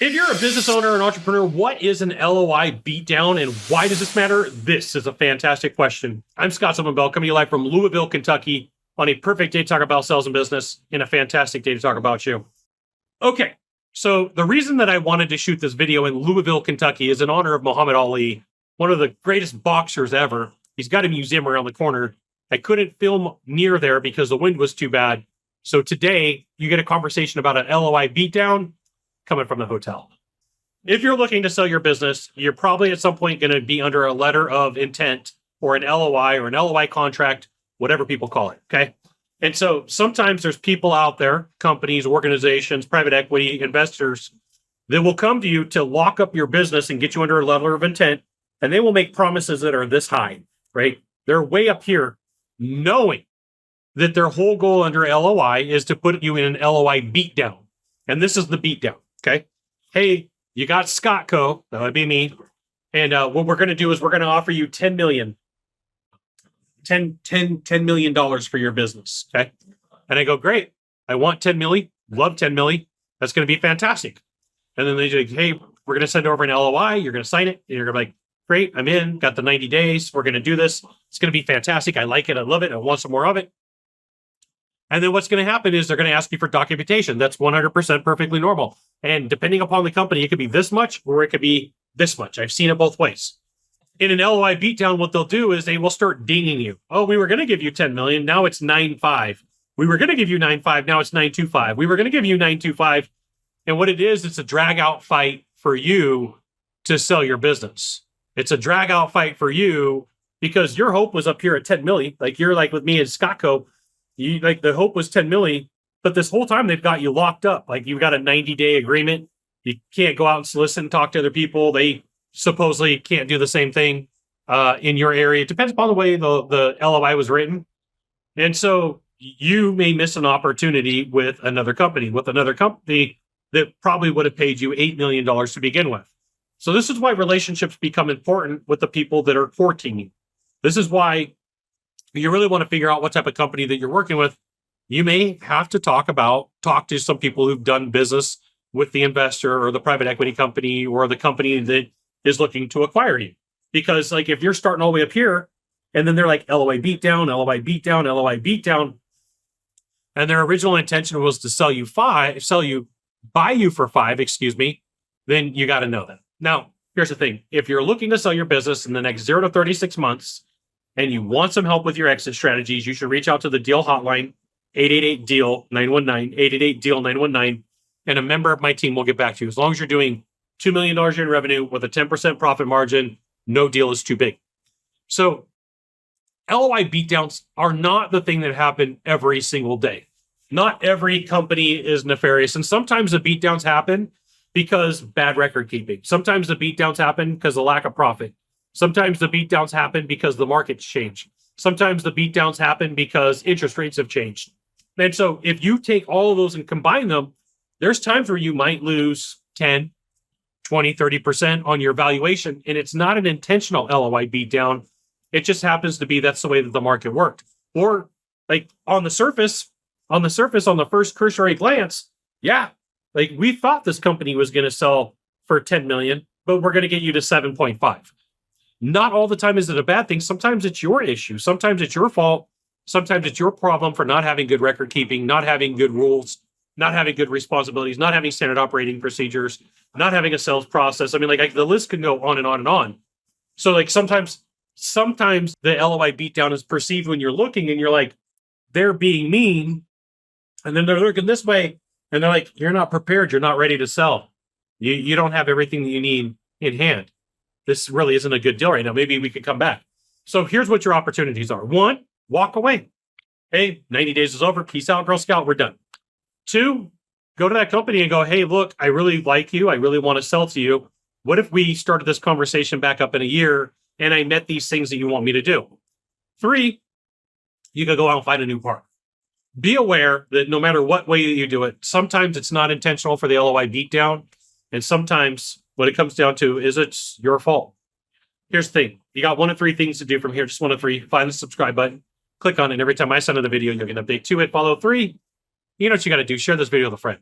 If you're a business owner or an entrepreneur, what is an LOI beatdown and why does this matter? This is a fantastic question. I'm Scott Sylvan coming to you live from Louisville, Kentucky on a perfect day to talk about sales and business and a fantastic day to talk about you. Okay, so the reason that I wanted to shoot this video in Louisville, Kentucky is in honor of Muhammad Ali, one of the greatest boxers ever. He's got a museum around the corner. I couldn't film near there because the wind was too bad. So today you get a conversation about an LOI beatdown coming from the hotel. If you're looking to sell your business, you're probably at some point going to be under a letter of intent or an LOI or an LOI contract, whatever people call it, okay? And so sometimes there's people out there, companies, organizations, private equity, investors, that will come to you to lock up your business and get you under a letter of intent, and they will make promises that are this high, right? They're way up here knowing that their whole goal under LOI is to put you in an LOI beatdown. And this is the beatdown. Okay. Hey, you got Scottco. That would be me. And what we're going to do is we're going to offer you $10 million for your business. Okay. And I go, great. I want 10 million. Love 10 million. That's going to be fantastic. And then they say, hey, we're going to send over an LOI. You're going to sign it. And you're going to be like, great. I'm in. Got the 90 days. We're going to do this. It's going to be fantastic. I like it. I love it. I want some more of it. And then what's going to happen is they're going to ask you for documentation. That's 100% perfectly normal. And depending upon the company, it could be this much or it could be this much. I've seen it both ways. In an LOI beatdown, what they'll do is they will start dinging you. Oh, we were going to give you 10 million. Now it's 9.5. We were going to give you 9.5. Now it's 9.25. We were going to give you 9.25. And what it is, it's a drag out fight for you to sell your business. It's a drag out fight for you because your hope was up here at 10 million. Like you're like with me at Scottco. You like the hope was 10 million, but this whole time they've got you locked up. Like you've got a 90-day agreement. You can't go out and solicit and talk to other people. They supposedly can't do the same thing in your area. It depends upon the way the LOI was written. And so you may miss an opportunity with another company that probably would have paid you $8 million to begin with. So this is why relationships become important with the people that are courting you. This is why you really want to figure out what type of company that you're working with. You may have to talk to some people who've done business with the investor or the private equity company or the company that is looking to acquire you. Because like if you're starting all the way up here and then they're like LOI beatdown, LOI beatdown, LOI beatdown, and their original intention was to buy you for 5, then you got to know that. Now, here's the thing. If you're looking to sell your business in the next 0 to 36 months, and you want some help with your exit strategies, you should reach out to the deal hotline, 888-DEAL-919, 888-DEAL-919, and a member of my team will get back to you. As long as you're doing $2 million in revenue with a 10% profit margin, no deal is too big. So LOI beatdowns are not the thing that happen every single day. Not every company is nefarious. And sometimes the beatdowns happen because bad record keeping. Sometimes the beatdowns happen because of lack of profit. Sometimes the beatdowns happen because the market's changed. Sometimes the beatdowns happen because interest rates have changed. And so if you take all of those and combine them, there's times where you might lose 10, 20, 30% on your valuation. And it's not an intentional LOI beatdown. It just happens to be that's the way that the market worked. Or like on the surface, on the first cursory glance, yeah, like we thought this company was going to sell for 10 million, but we're going to get you to 7.5. Not all the time is it a bad thing. Sometimes it's your issue. Sometimes it's your fault. Sometimes it's your problem for not having good record keeping, not having good rules, not having good responsibilities, not having standard operating procedures, not having a sales process. I mean, like the list can go on and on and on. So like sometimes the LOI beatdown is perceived when you're looking and you're like, they're being mean. And then they're looking this way and they're like, you're not prepared. You're not ready to sell. You don't have everything that you need in hand. This really isn't a good deal right now. Maybe we could come back. So here's what your opportunities are. 1, walk away. Hey, 90 days is over. Peace out, Girl Scout. We're done. 2, go to that company and go, hey, look, I really like you. I really want to sell to you. What if we started this conversation back up in a year and I met these things that you want me to do? 3, you can go out and find a new partner. Be aware that no matter what way you do it, sometimes it's not intentional for the LOI beatdown. And sometimes what it comes down to is it's your fault. Here's the thing. You got 1 of 3 things to do from here. Just 1 of 3. Find the subscribe button. Click on it. And every time I send another video, you'll get an update. 2, hit follow. 3, you know what you got to do. Share this video with a friend.